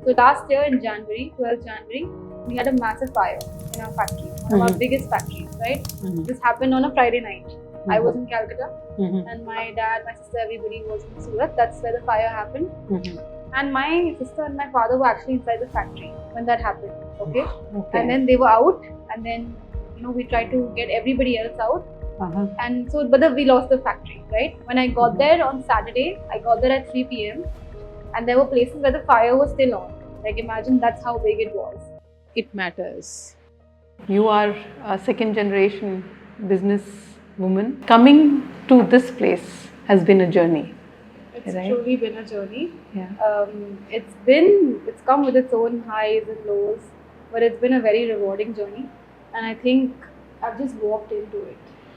So last year in January, 12th January, we had a massive fire in our factory, one of our biggest factories, right? This happened on a Friday night. I was in Calcutta, and my dad, my sister, everybody was in Surat. That's where the fire happened. And my sister and my father were actually inside the factory when that happened. Okay. And then they were out, and then we tried to get everybody else out. And so, but we lost the factory, right? When I got there on Saturday, I got there at 3 p.m. and there were places where the fire was still on. Like imagine that's how big it was. It matters. You are a second generation business woman. Coming to this place has been a journey. It's Right. truly been a journey. Yeah. It's come with its own highs and lows, but it's been a very rewarding journey. And I think I've just walked into it.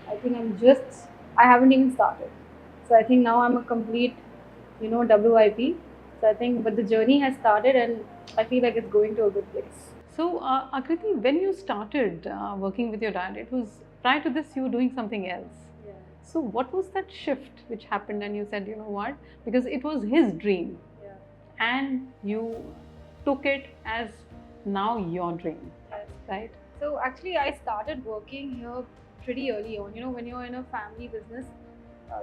I haven't even started. So I think now I'm a complete, WIP. So I think, but the journey has started and I feel like it's going to a good place. So, Akriti, when you started working with your dad, it was prior to this you were doing something else. Yeah. So, what was that shift which happened and you said, you know what, because it was his dream Yeah. and you took it as now your dream, Yes. right? So actually, I started working here pretty early on. When you're in a family business,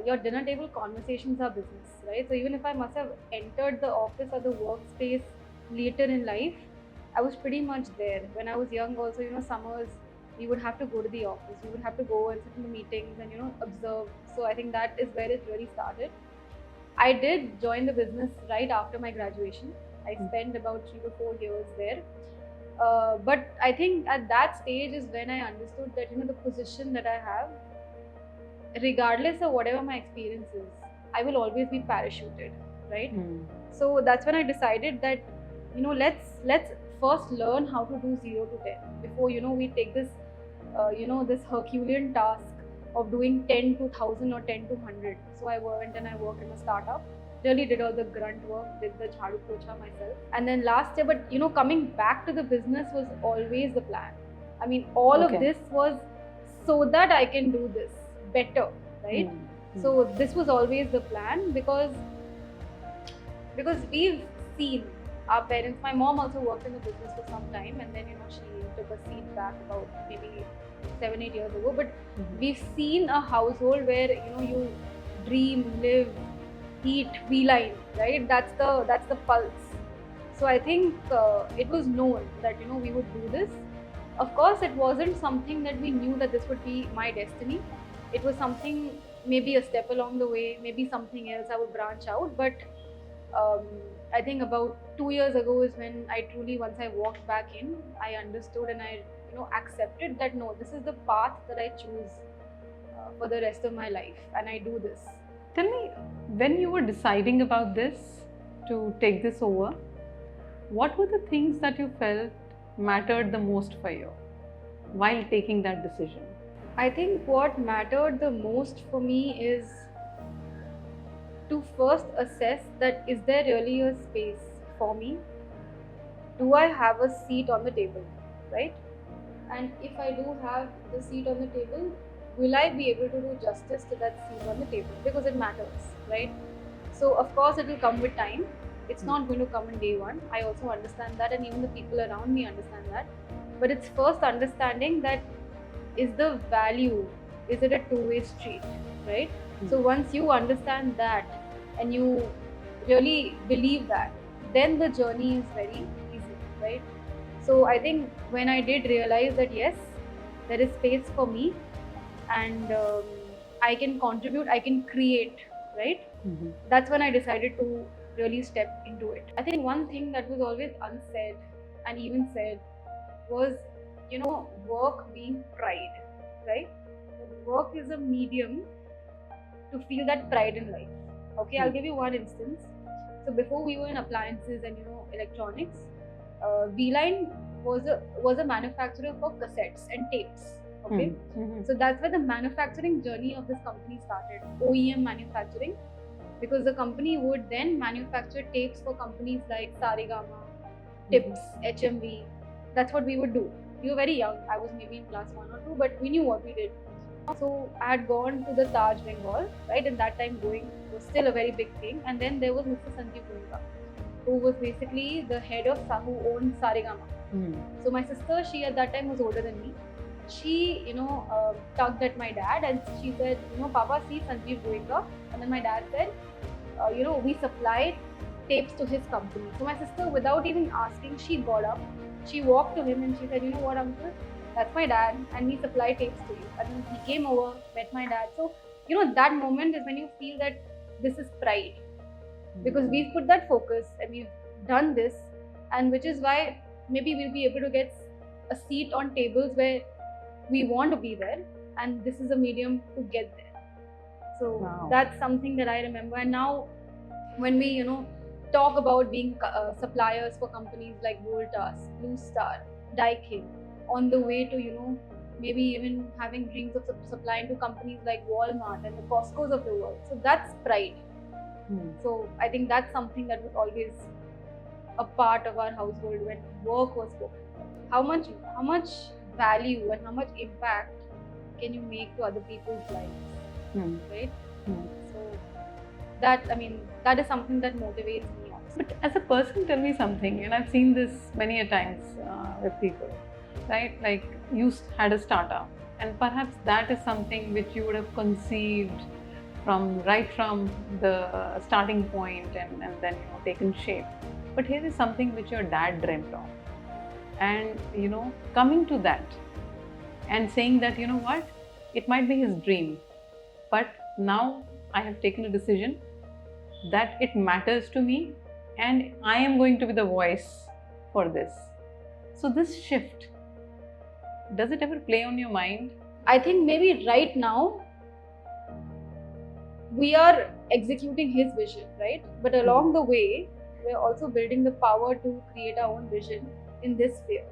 your dinner table conversations are business, right? So even if I must have entered the office or the workspace later in life, I was pretty much there. When I was young, also, summers, we would have to go to the office. We would have to go and sit in the meetings and observe. So I think that is where it really started. I did join the business right after my graduation. I spent about 3 to 4 years there. But I think at that stage is when I understood that the position that I have, regardless of whatever my experience is, I will always be parachuted, right? So that's when I decided that let's first learn how to do 0 to 10 before we take this this Herculean task of doing 10 to 1000 or 10 to 100. So I went and I worked in a startup. Really did all the grunt work, did the jhadu pocha myself. And then last year, but coming back to the business was always the plan. I mean, all of this was so that I can do this better, right? So this was always the plan because we've seen our parents. My mom also worked in the business for some time, and then she took a seat back about maybe 7-8 years ago. But we've seen a household where you dream, live, eat, beeline, right? That's the pulse. So I think it was known that we would do this. Of course, it wasn't something that we knew that this would be my destiny. It was something, maybe a step along the way, maybe something else I would branch out. But I think about 2 years ago is when I truly, once I walked back in, I understood and I accepted that no, this is the path that I choose for the rest of my life, and I do this. Tell me, when you were deciding about this to take this over, what were the things that you felt mattered the most for you while taking that decision? I think what mattered the most for me is to first assess that is there really a space for me? Do I have a seat on the table, right? And if I do have the seat on the table, will I be able to do justice to that seat on the table? Because it matters, right? So of course it will come with time. It's not going to come in day one. I also understand that, and even the people around me understand that. But it's first understanding that is the value, is it a two-way street, right? So once you understand that and you really believe that, then the journey is very easy, right? So I think when I did realize that yes, there is space for me, and I can contribute, I can create, right? That's when I decided to really step into it. I think one thing that was always unsaid and even said was, work being pride, right? Work is a medium to feel that pride in life. Okay, I'll give you one instance. So before we were in appliances and electronics, Beeline was a manufacturer for cassettes and tapes. Okay, so that's where the manufacturing journey of this company started. OEM manufacturing, because the company would then manufacture tapes for companies like Saregama, Tips, HMV. That's what we would do. We were very young. I was maybe in class 1 or 2, but we knew what we did. So I had gone to the Taj Bengal, right? And that time going was still a very big thing. And then there was Mr. Sanjeev Goenka. who was basically the head of who owned Saregama. So my sister, she at that time was older than me. She, tugged at my dad and she said, Papa, see Sanjeev doing up. And then my dad said, we supplied tapes to his company. So my sister, without even asking, she got up, she walked to him and she said, you know what, uncle, that's my dad and we supply tapes to you. And then he came over, met my dad. So, that moment is when you feel that this is pride. Because we've put that focus and we've done this, and which is why maybe we'll be able to get a seat on tables where we want to be there, and this is a medium to get there. So Wow. that's something that I remember. And now when we talk about being suppliers for companies like Voltas, Blue Star, Daikin, on the way to maybe even having dreams of supplying to companies like Walmart and the Costco's of the world. So that's pride. So I think that's something that was always a part of our household when work was spoken about. How much value and how much impact can you make to other people's lives, right? So that is something that motivates me also. But as a person, tell me something, and I've seen this many a times with people, right? Like you had a startup, and perhaps that is something which you would have conceived right from the starting point and then taken shape. But here is something which your dad dreamt of, and coming to that and saying that what, it might be his dream, but now I have taken a decision that it matters to me and I am going to be the voice for this. So this shift, does it ever play on your mind? I think maybe right now we are executing his vision, right? But along the way, we're also building the power to create our own vision in this sphere.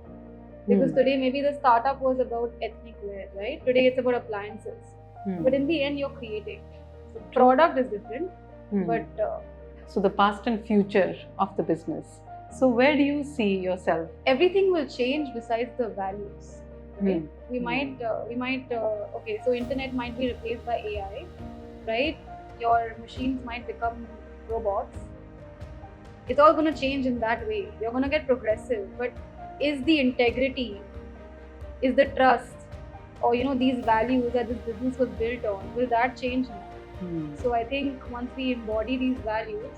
Because today maybe the startup was about ethnic wear, right? Today it's about appliances. But in the end, you're creating. The product is different, but so the past and future of the business. So where do you see yourself? Everything will change besides the values. Right? We might. Okay, so internet might be replaced by AI, right? Your machines might become robots. It's all going to change in that way. You're going to get progressive, but is the integrity, is the trust, or these values that this business was built on, will that change now? So I think once we embody these values,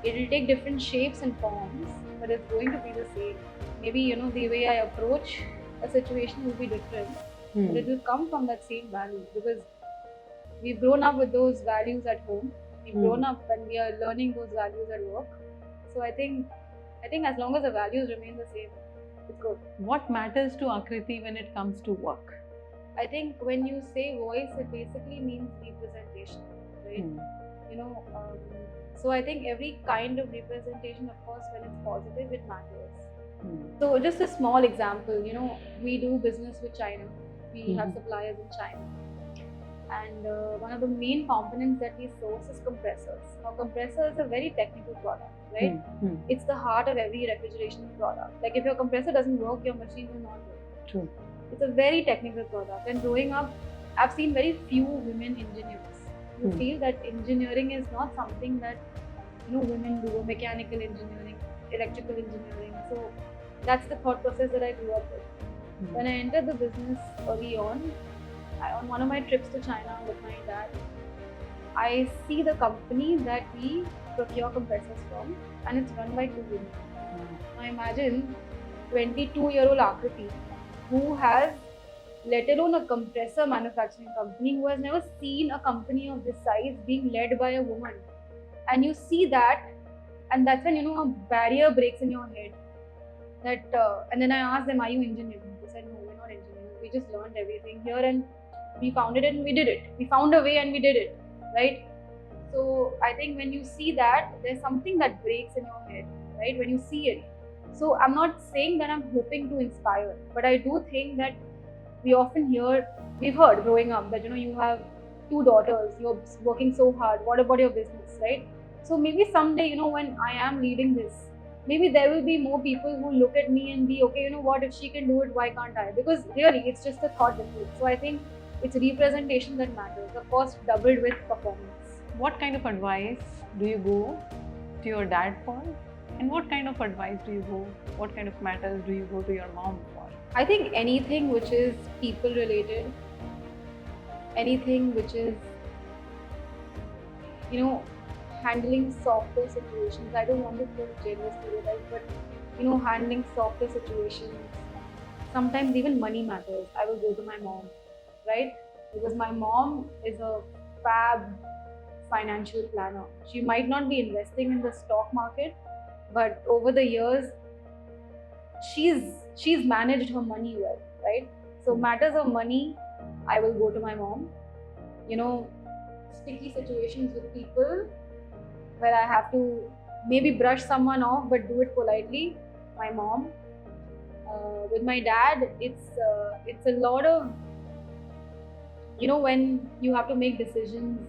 it will take different shapes and forms, but it's going to be the same. Maybe the way I approach a situation will be different, but it will come from that same value, because we've grown up with those values at home. We've grown up and we are learning those values at work. So I think as long as the values remain the same, it's good. What matters to Akriti when it comes to work? I think when you say voice, it basically means representation, right? So I think every kind of representation, of course, when it's positive, it matters. So just a small example, we do business with China. We have suppliers in China. And one of the main components that we source is compressors. Now, compressor is a very technical product, right? It's the heart of every refrigeration product. Like if your compressor doesn't work, your machine will not work. True. It's a very technical product. And growing up, I've seen very few women engineers. You feel that engineering is not something that women do, mechanical engineering, electrical engineering. So that's the thought process that I grew up with. When I entered the business early on one of my trips to China with my dad, I see the company that we procure compressors from, and it's run by 2 women. Now imagine 22-year-old Akriti, who has, let alone a compressor manufacturing company, who has never seen a company of this size being led by a woman. And you see that, and that's when a barrier breaks in your head. And then I asked them, are you engineers? They said, no, we're not engineers. We just learned everything here and we founded it and we did it. We found a way and we did it, right? So I think when you see that, there's something that breaks in your head, right? When you see it. So I'm not saying that I'm hoping to inspire, but I do think that we've heard growing up that you have 2 daughters, you're working so hard. What about your business, right? So maybe someday, when I am leading this, maybe there will be more people who look at me and be, okay, what, if she can do it, why can't I? Because really, it's just a thought difference. So I think it's representation that matters, of course, doubled with performance. What kind of advice do you go to your dad for? And what kind of advice do you go? What kind of matters do you go to your mom for? I think anything which is people related, anything which is, handling softer situations. I don't want to put gender stereotypes, but handling softer situations. Sometimes even money matters. I will go to my mom, right? Because my mom is a fab financial planner. She might not be investing in the stock market, but over the years, she's managed her money well, right? So matters of money, I will go to my mom. Sticky situations with people where I have to maybe brush someone off but do it politely, my mom. With my dad, it's a lot of when you have to make decisions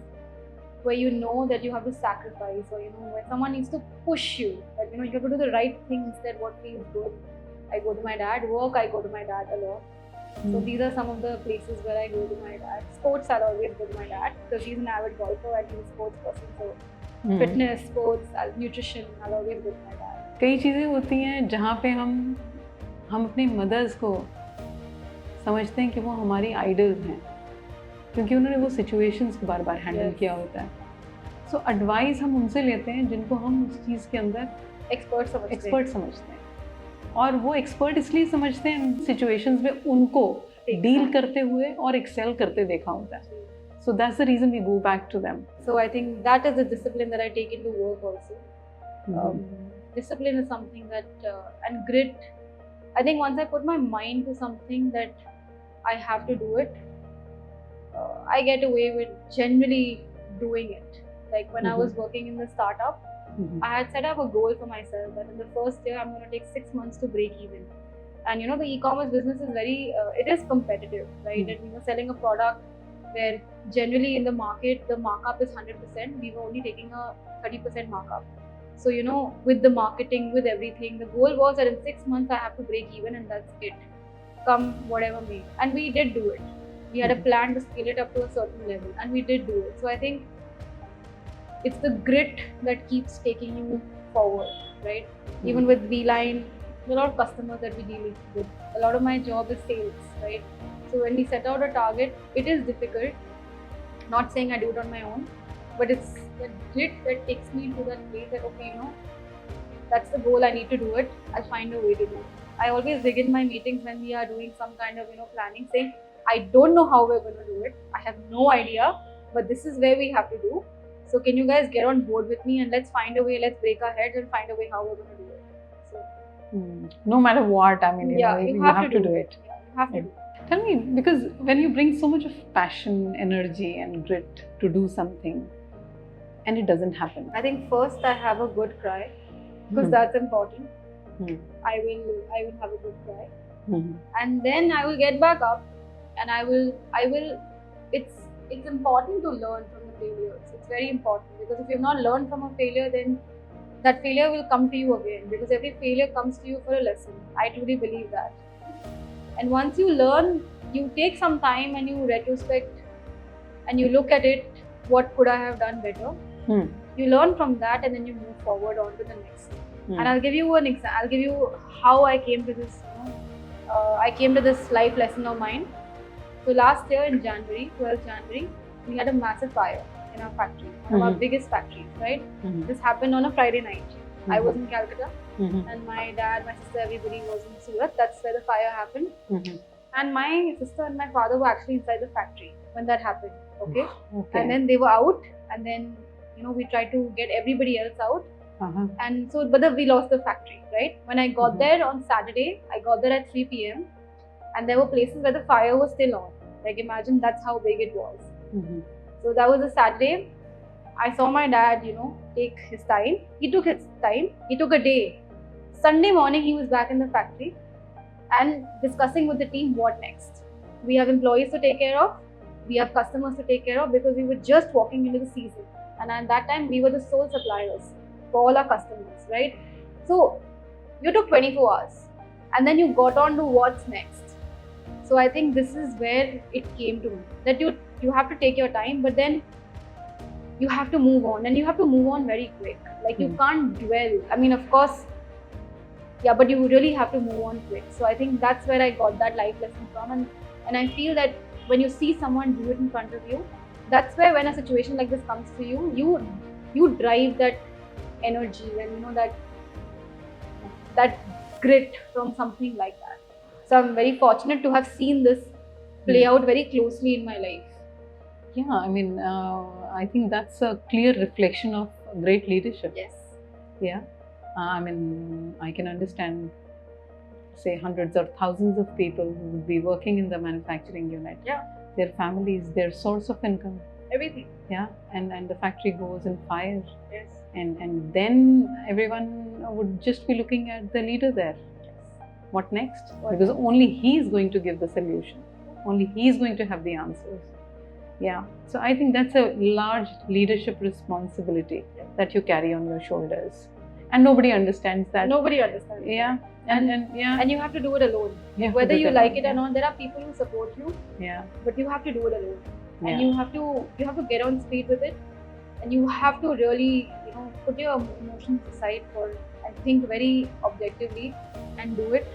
where you know that you have to sacrifice, or when someone needs to push you, that you have to do the right thing instead what feels good. I go to my dad. Work, I go to my dad a lot. So these are some of the places where I go to my dad. Sports, I'll always go to my dad because he's an avid golfer and he's a sports person. So fitness, sports, nutrition, I'll always go to my dad. कई चीज़ें होती हैं जहाँ पे हम अपनी mother's को समझते हैं कि वो हमारी आइडल्स हैं, क्योंकि उन्होंने वो सिचुएशंस को बार बार हैंडल किया होता है. सो एडवाइस हम उनसे लेते हैं जिनको हम उस चीज़ के अंदर एक्सपर्ट समझते हैं, और वो एक्सपर्ट इसलिए समझते हैं सिचुएशंस में उनको डील करते हुए और एक्सेल करते देखा होता है. So that's the reason we go back to them. So I think that is the discipline that I take into work also. Discipline is something that, and grit. I think once I put my mind to something that I have to do it, I get away with generally doing it. Like when I was working in the startup, I had set up a goal for myself that in the first year I'm going to take 6 months to break even. And the e-commerce business is very, it is competitive, right? And selling a product where generally in the market the markup is 100%, we were only taking a 30% markup. So with the marketing, with everything, the goal was that in 6 months I have to break even and that's it, come whatever may. And we did do it. We had a plan to scale it up to a certain level and we did do it. So I think it's the grit that keeps taking you forward, right? Even with Beeline, there are a lot of customers that we deal with. A lot of my job is sales, right? So when we set out a target, it is difficult. Not saying I do it on my own, but it's the grit that takes me to that place that, okay, that's the goal, I need to do it. I'll find a way to do it. I always begin my meetings when we are doing some kind of, planning, saying, I don't know how we're going to do it. I have no idea, but this is where we have to do. So can you guys get on board with me and let's find a way, let's break our heads and find a way how we're going to do it. So, no matter what, I mean, you have to do it. Yeah, you have to do it. Tell me, because when you bring so much of passion, energy and grit to do something and it doesn't happen. I think first I have a good cry because that's important. I will have a good cry. And then I will get back up and I will, it's important to learn from the failures. It's very important because if you've not learned from a failure, then that failure will come to you again, because every failure comes to you for a lesson. I truly believe that. And once you learn, you take some time and you retrospect and you look at it, what could I have done better? You learn from that and then you move forward on to the next. And I'll give you an example. I'll give you how I came to this. I came to this life lesson of mine. So last year in January, 12th January, we had a massive fire in our factory, one of our biggest factories, right? This happened on a Friday night. I was in Calcutta and my dad, my sister, everybody was in Surat. That's where the fire happened. And my sister and my father were actually inside the factory when that happened, okay? And then they were out and then, we tried to get everybody else out. And so, but we lost the factory, right? When I got there on Saturday, I got there at 3 p.m. and there were places where the fire was still on. Like imagine that's how big it was. So that was a Saturday. I saw my dad, take his time. He took his time. He took a day. Sunday morning, he was back in the factory and discussing with the team what next. We have employees to take care of. We have customers to take care of because we were just walking into the season. And at that time, we were the sole suppliers for all our customers, right? So you took 24 hours and then you got on to what's next. So I think this is where it came to me, that you have to take your time, but then you have to move on, and you have to move on very quick. Like you Hmm. can't dwell. I mean, of course, yeah, but you really have to move on quick. So I think that's where I got that life lesson from, and I feel that when you see someone do it in front of you, that's where when a situation like this comes to you, you drive that energy, and you know that grit from something like that. So I'm very fortunate to have seen this play out very closely in my life. Yeah, I mean, I think that's a clear reflection of great leadership. Yes. Yeah. I mean, I can understand, say, hundreds or thousands of people who would be working in the manufacturing unit. Yeah. Their families, their source of income. Everything. Yeah. And the factory goes in fire. Yes. And then everyone would just be looking at the leader there. Yes. What next? What Because next? only he is going to give the solution. Only he is going to have the answers. Yeah. So I think that's a large leadership responsibility that you carry on your shoulders. And nobody understands that. Nobody understands. Yeah. And yeah. And you have to do it alone. You have to Whether do you that like alone, it or yeah. not, there are people who support you, Yeah. but you have to do it alone. Yeah. And you have to get on speed with it, and you have to really, you know, put your emotions aside and think very objectively and do it.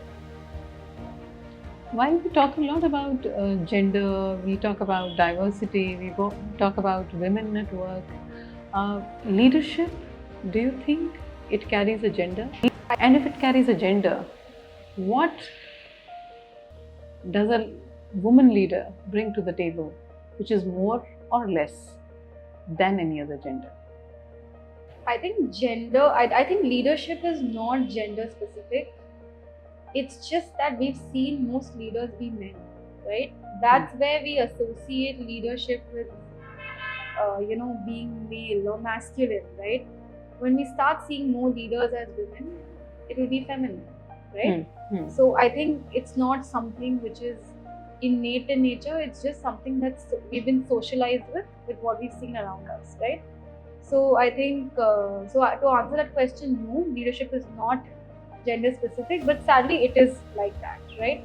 While we talk a lot about gender, we talk about diversity, we talk about women at work, leadership, do you think it carries a gender? And if it carries a gender, what does a woman leader bring to the table, which is more or less than any other gender? I think I think leadership is not gender specific. It's just that we've seen most leaders be men, right? That's where we associate leadership with, you know, being male or masculine, right? When we start seeing more leaders as women, it will be feminine, right? So I think it's not something which is innate in nature. It's just something that's we've been socialized with what we've seen around us, right? So I think to answer that question, no, leadership is not gender specific, but sadly it is like that, right?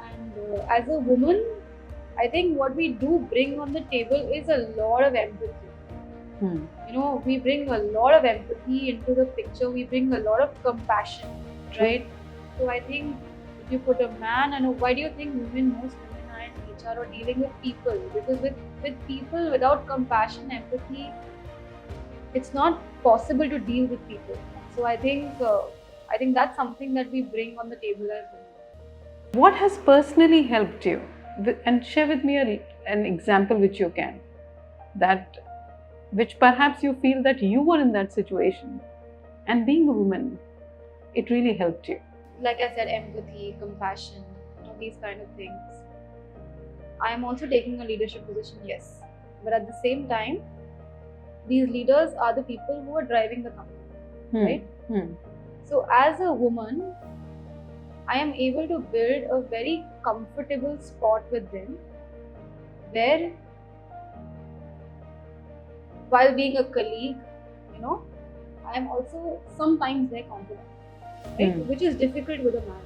And as a woman, I think what we do bring on the table is a lot of empathy. You know, we bring a lot of empathy into the picture. We bring a lot of compassion, right? So I think if you put a man and why do you think most women are in HR or dealing with people? Because with people without compassion, empathy, it's not possible to deal with people. So I think that's something that we bring on the table as well. What has personally helped you? And share with me an example which you can, which perhaps you feel that you were in that situation, and being a woman, it really helped you. Like I said, empathy, compassion, you know, these kind of things. I am also taking a leadership position, yes, but at the same time, these leaders are the people who are driving the company, right? So as a woman, I am able to build a very comfortable spot with them, where while being a colleague, you know, I am also sometimes their confidant, right? Which is difficult with a man,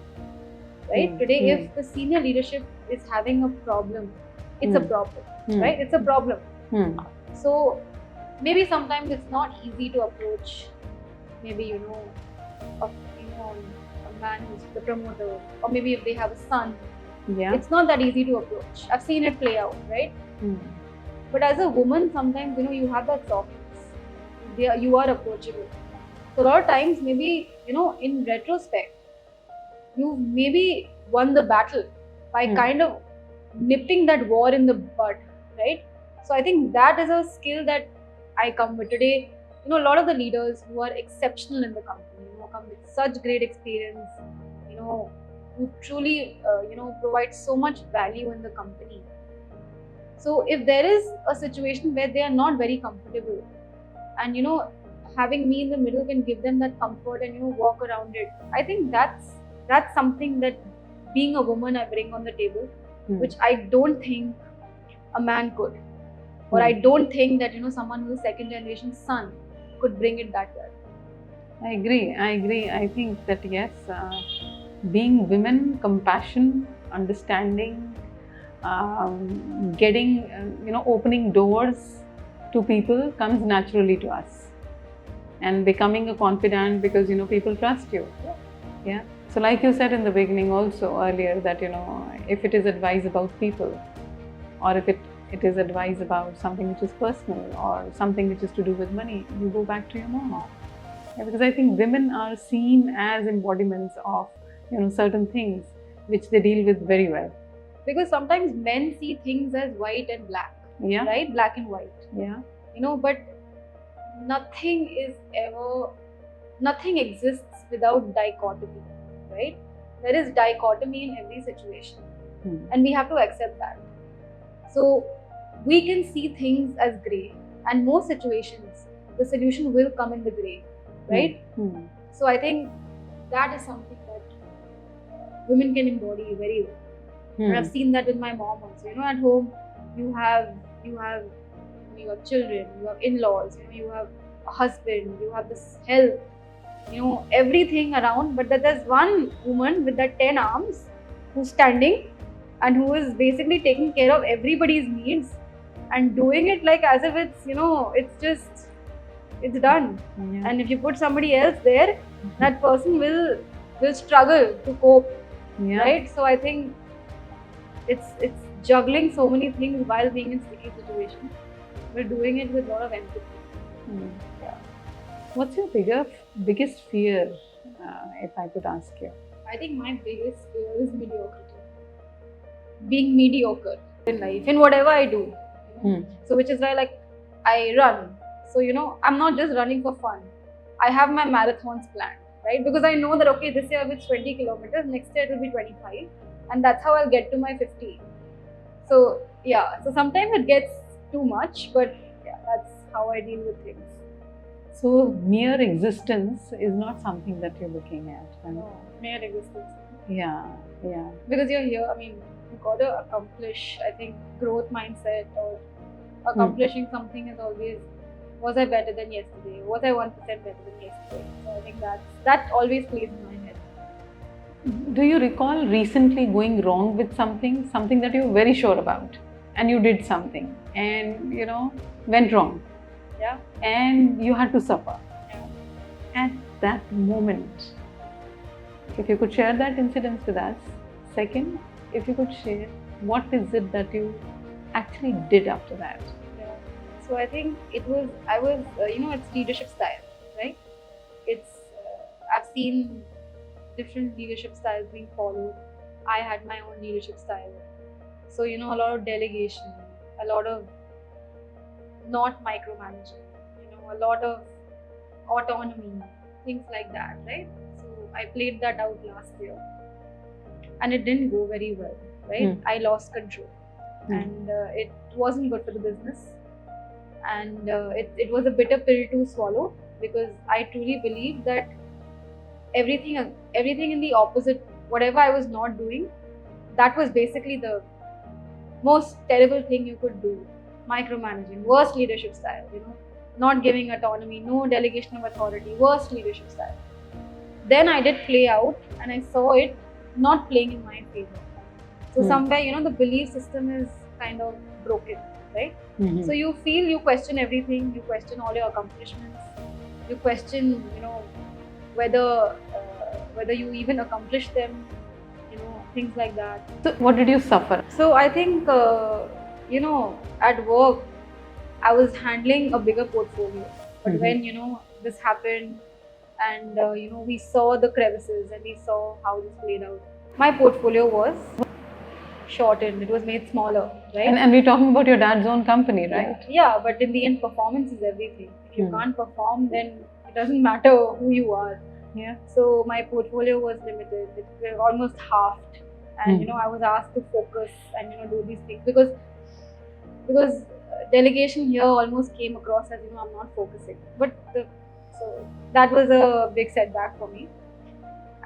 right? Today, if the senior leadership is having a problem, it's a problem, right? It's a problem. So maybe sometimes it's not easy to approach, maybe, you know, a man who's the promoter, or maybe if they have a son, it's not that easy to approach. I've seen it play out, right? But as a woman, sometimes, you know, you have that softness. You are approachable. So a lot of times, maybe, you know, in retrospect, you maybe won the battle by kind of nipping that war in the bud, right? So I think that is a skill that I come with today. You know, a lot of the leaders who are exceptional in the company, you know, come with such great experience, you know, who truly, you know, provide so much value in the company. So if there is a situation where they are not very comfortable, and, you know, having me in the middle can give them that comfort and, you know, walk around it, I think that's something that being a woman I bring on the table, which I don't think a man could. Or I don't think that, you know, someone who's a second generation son could bring it that well. I agree. I think that yes, being women, compassion, understanding, getting, you know, opening doors to people comes naturally to us, and becoming a confidant because people trust you. Yeah. So like you said in the beginning also earlier that if it is advice about people, or if it is advice about something which is personal or something which is to do with money, you go back to your mom. Yeah, because I think women are seen as embodiments of certain things which they deal with very well. Because sometimes men see things as white and black, Yeah. right? Black and white. Yeah. But nothing exists without dichotomy, right? There is dichotomy in every situation, and we have to accept that. So we can see things as grey, and most situations the solution will come in the grey, right? So I think that is something that women can embody very well. And I've seen that with my mom also. At home you have your children, you have in-laws, you have a husband, you have this health, everything around, but there's one woman with that 10 arms who's standing and who is basically taking care of everybody's needs and doing it like as if it's it's done. Yeah. And if you put somebody else there, that person will struggle to cope. Yeah. Right? So I think it's juggling so many things while being in sticky situations. We're doing it with a lot of empathy. Yeah. What's your biggest fear, if I could ask you? I think my biggest fear is mediocrity. Being mediocre in life, in whatever I do. So which is why I run. So I'm not just running for fun. I have my marathons planned, right? Because I know that okay, this year it's 20 kilometers, next year it will be 25, and that's how I'll get to my 50. So yeah, so sometimes it gets too much, but yeah, that's how I deal with things. So mere existence is not something that you're looking at, right? No, mere existence. Yeah. Because you're here, you got to accomplish, I think, growth mindset or accomplishing something is always, was I better than yesterday? Was I 1% better than yesterday? So I think that always plays in my head. Do you recall recently going wrong with something that you were very sure about, and you did something and went wrong? Yeah. And you had to suffer. Yeah. At that moment, if you could share that incident with us. Second, if you could share what is it that you actually did after that? Yeah. So I think I was it's leadership style, right? I've seen different leadership styles being followed. I had my own leadership style. So a lot of delegation, a lot of not micromanaging, a lot of autonomy, things like that, right? So I played that out last year, and it didn't go very well, right? I lost control, and it wasn't good for the business, and it was a bitter pill to swallow, because I truly believe that everything in the opposite, whatever I was not doing, that was basically the most terrible thing you could do. Micromanaging, worst leadership style, not giving autonomy, no delegation of authority, worst leadership style. Then I did play out, and I saw it not playing in my favor. So somewhere, the belief system is kind of broken, right? So you question everything, you question all your accomplishments, you question, whether you even accomplish them, things like that. So what did you suffer? So I think, at work, I was handling a bigger portfolio. But when, this happened, and, we saw the crevices and we saw how this played out, my portfolio was shortened, it was made smaller, right? And we're talking about your dad's own company, right? Yeah, but in the end, performance is everything. If you can't perform, then it doesn't matter who you are. Yeah. So my portfolio was limited. It was almost halved, and I was asked to focus and do these things because delegation here almost came across as I'm not focusing. But so that was a big setback for me.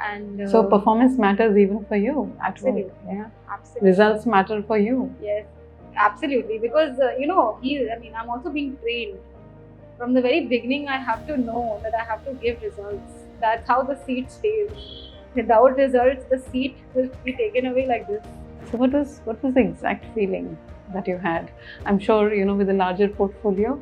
And so performance matters even for you. Absolutely. Yeah. Absolutely. Results matter for you. Yes, absolutely. Because I'm also being trained. From the very beginning, I have to know that I have to give results. That's how the seat stays. Without results, the seat will be taken away like this. So what was the exact feeling that you had? I'm sure with a larger portfolio,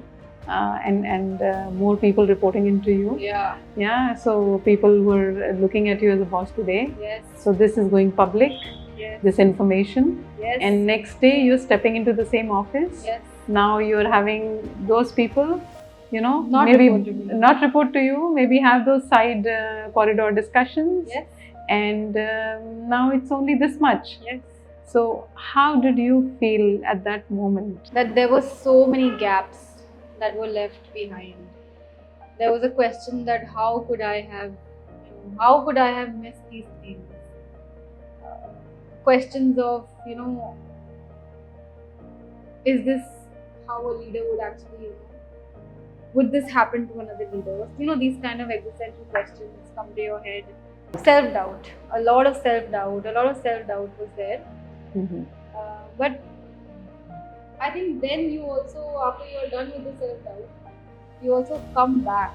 and more people reporting into you. Yeah. Yeah, so people were looking at you as a boss today. Yes. So this is going public, Yes. this information. Yes. And next day you're stepping into the same office. Yes. Now you're having those people, Not maybe report to me. not report to you, maybe have those side corridor discussions. Yes. And now it's only this much. Yes. So how did you feel at that moment? That there were so many gaps that were left behind. There was a question that how could I have missed these things? Questions of, is this how a leader would actually, would this happen to another leader? These kind of existential questions come to your head. Self-doubt, a lot of self-doubt was there. Mm-hmm. But I think then you also, after you're done with the self-doubt, you also come back.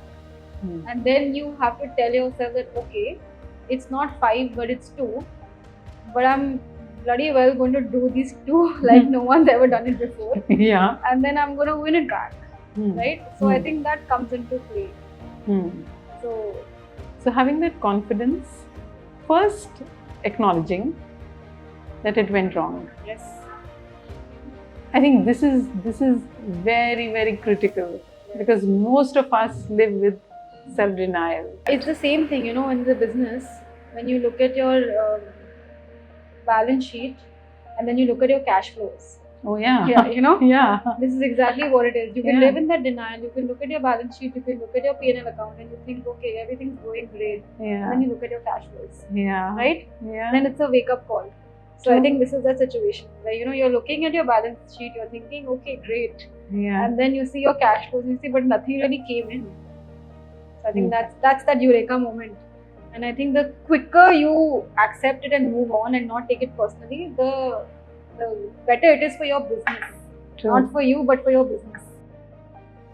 And then you have to tell yourself that, okay, it's not 5, but it's 2. But I'm bloody well going to do these 2 like no one's ever done it before. Yeah. And then I'm going to win it back. Right? So I think that comes into play. So having that confidence, first acknowledging that it went wrong. Yes. I think this is very, very critical, because most of us live with self-denial. It's the same thing, in the business, when you look at your balance sheet and then you look at your cash flows. Oh yeah. Yeah, Yeah. This is exactly what it is. You can Yeah. live in that denial. You can look at your balance sheet, you can look at your P&L account and you think, okay, everything's going great. Yeah. And then you look at your cash flows. Yeah. Right? Yeah. Then it's a wake-up call. So I think this is the situation where, you're looking at your balance sheet, you're thinking, okay, great. Yeah. And then you see your cash flows and you see, but nothing really came in. So I think that's that eureka moment. And I think the quicker you accept it and move on and not take it personally, the better it is for your business. True. Not for you, but for your business.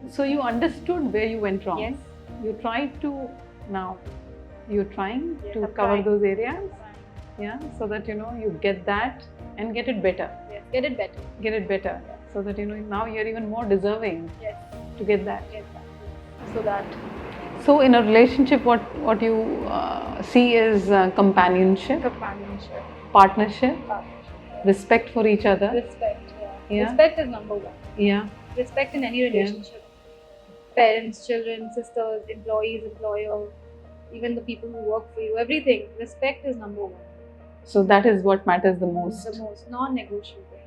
So you understood where you went wrong. Yes. You tried to, now you're trying Yes, to I'm cover trying. those areas. Yeah, so that you get that and get it better. Yes, get it better. Get it better. So that now you're even more deserving Yes, to get that. get that. So that. So in a relationship, what you see is companionship, Companionship, partnership, partnership, respect for each other. respect. Yeah. Respect is number 1. Yeah. Respect in any relationship. Parents, children, sisters, employees, employer, even the people who work for you, everything. Respect is number 1. So that is what matters the most. The most non-negotiable.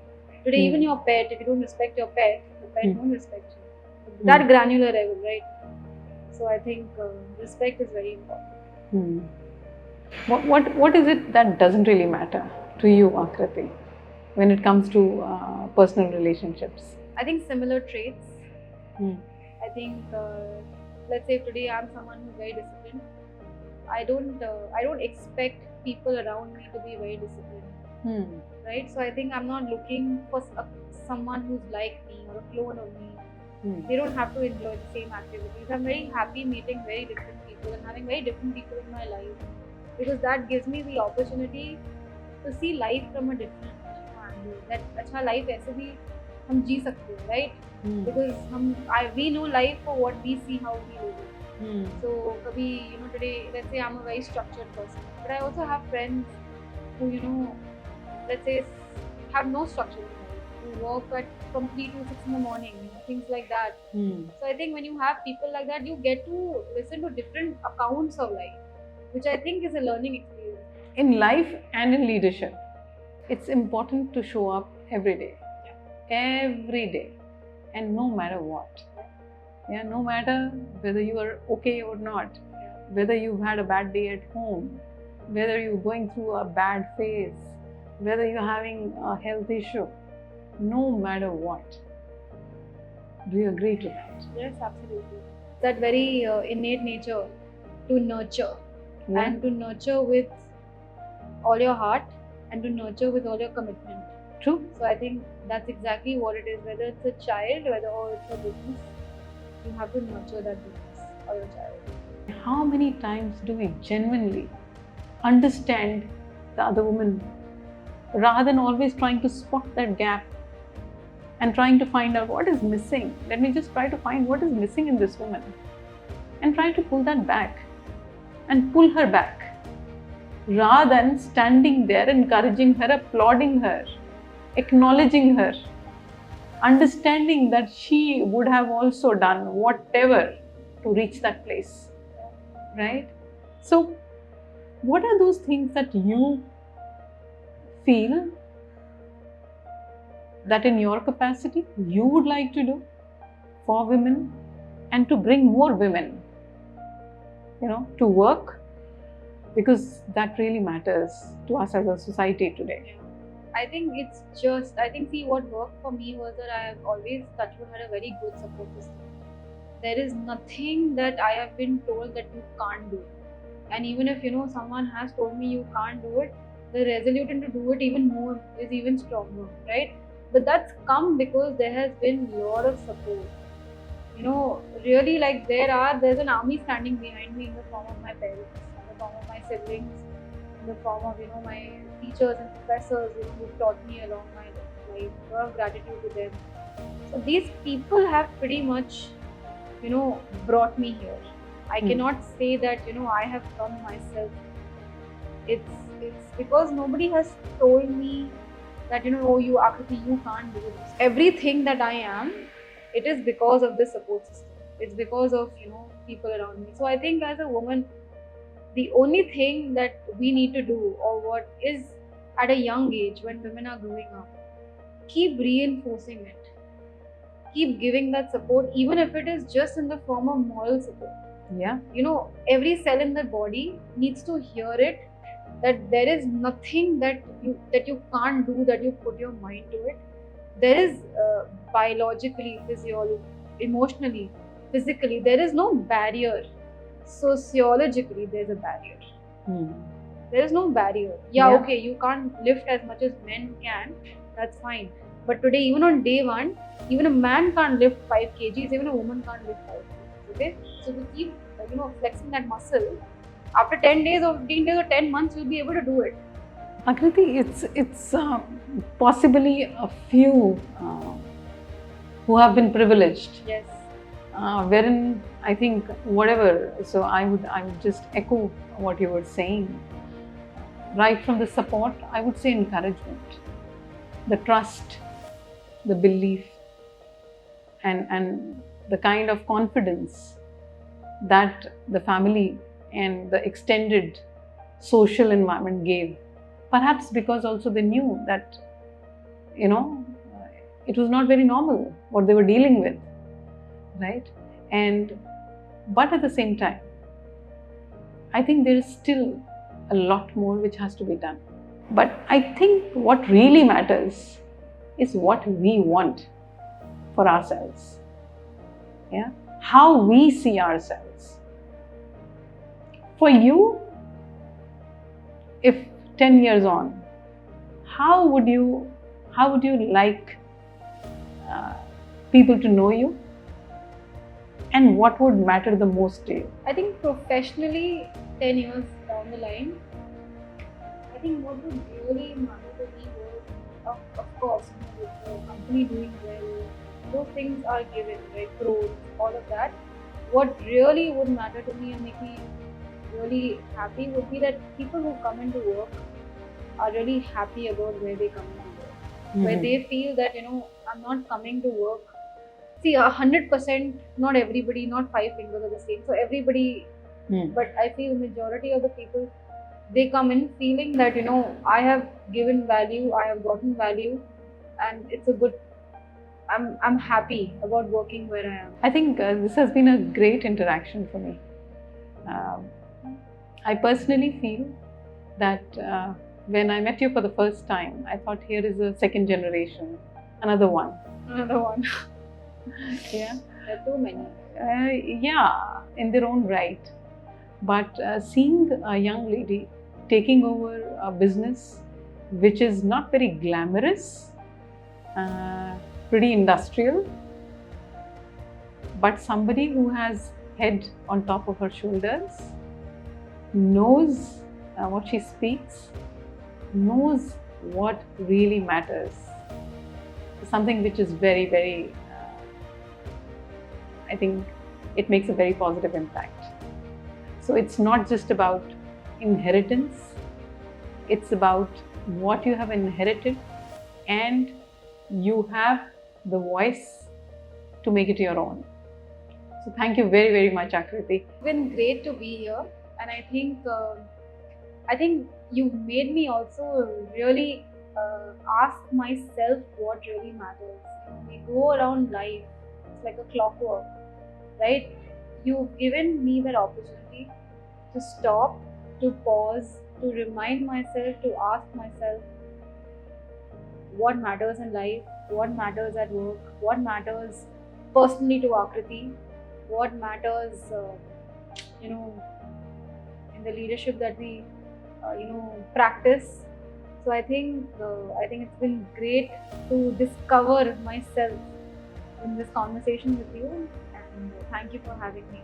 Today, even your pet, if you don't respect your pet, the pet won't respect you. That granular level, right? So I think respect is very important. What is it that doesn't really matter to you, Akriti, when it comes to personal relationships? I think similar traits. I think, let's say today I'm someone who's very disciplined. I don't expect people around me to be very disciplined, right? So I think I'm not looking for someone who's like me or a clone of me. They don't have to enjoy the same activities. I'm very happy meeting very different people and having very different people in my life, because that gives me the opportunity to see life from a different angle. That अच्छा life ऐसे भी हम जी सकते हैं, right? Because we know life for what we see, how we live it. So kabhi, today, let's say I'm a very structured person, but I also have friends who, let's say have no structure in life, who work from 3 to 6 in the morning, things like that. So I think when you have people like that, you get to listen to different accounts of life, which I think is a learning experience. In life and in leadership, it's important to show up every day. Every day. And no matter what. Yeah, no matter whether you are okay or not, whether you've had a bad day at home, whether you're going through a bad phase, whether you're having a health issue, no matter what. Do you agree to that? Yes, absolutely. That very innate nature to nurture, and to nurture with all your heart and to nurture with all your commitment. True. So I think that's exactly what it is, whether it's a child, or it's a business, you have to nurture that business or your child. How many times do we genuinely understand the other woman rather than always trying to spot that gap? and trying to find out what is missing. Let me just try to find what is missing in this woman and try to pull that back and pull her back, rather than standing there, encouraging her, applauding her, acknowledging her, understanding that she would have also done whatever to reach that place, right? So, what are those things that you feel that in your capacity you would like to do for women and to bring more women, to work, because that really matters to us as a society today. I think see, what worked for me was that I have always, touch wood, had a very good support system. There is nothing that I have been told that you can't do. And even if, someone has told me you can't do it, the resolution to do it even more is even stronger, right? But that's come because there has been a lot of support. Really, like there's an army standing behind me in the form of my parents, in the form of my siblings, in the form of, my teachers and professors, who taught me along my life. A lot of gratitude to them. So these people have pretty much, brought me here. I cannot say that, I have come myself. It's because nobody has told me that, oh, you Akriti, you can't do this. Everything that I am, it is because of this support system. It's because of, people around me. So I think as a woman, the only thing that we need to do, or what is at a young age when women are growing up, keep reinforcing it. Keep giving that support, even if it is just in the form of moral support. Yeah. Every cell in the body needs to hear it, that there is nothing that you can't do, that you put your mind to it. There is biologically, physiologically, emotionally, physically, there is no barrier. Sociologically, there's a barrier. There is no barrier. Okay, you can't lift as much as men can, that's fine. But today, even on day one, even a man can't lift 5 kgs, even a woman can't lift 5 kgs. Okay? So to keep flexing that muscle, after 10 days or 10 months, you'll be able to do it. Akriti, it's possibly a few who have been privileged. Yes. Wherein I think whatever. So I would just echo what you were saying. Right from the support, I would say encouragement, the trust, the belief, and the kind of confidence that the family and the extended social environment gave. Perhaps because also they knew that, it was not very normal what they were dealing with, right? But at the same time, I think there is still a lot more which has to be done. But I think what really matters is what we want for ourselves. Yeah? How we see ourselves. For you, if 10 years on, how would you like people to know you? And what would matter the most to you? I think professionally, 10 years down the line, I think what would really matter to me was, of course, with the company doing well, those things are given, right? Growth, all of that. What really would matter to me and make me really happy would be that people who come into work are really happy about where they come into work. Where they feel that, I'm not coming to work. See, 100%, not everybody, not 5 fingers are the same. So everybody, but I feel majority of the people, they come in feeling that, I have given value, I have gotten value, and it's a good, I'm happy about working where I am. I think this has been a great interaction for me. I personally feel that when I met you for the first time, I thought, here is a second generation, another one. Yeah. There are too many. Yeah, in their own right. But seeing a young lady taking over a business which is not very glamorous, pretty industrial, but somebody who has head on top of her shoulders, knows what she speaks, knows what really matters, something which is very, very, I think it makes a very positive impact. So it's not just about inheritance, it's about what you have inherited, and you have the voice to make it your own. So thank you very, very much, Akriti. It's been great to be here, and I think you made me also really ask myself what really matters. We go around life, it's like a clockwork, right? You've given me that opportunity to stop, to pause, to remind myself, to ask myself what matters in life, what matters at work, what matters personally to Akriti, what matters, you know, in the leadership that we, practice. So I think it's been great to discover myself in this conversation with you, and thank you for having me.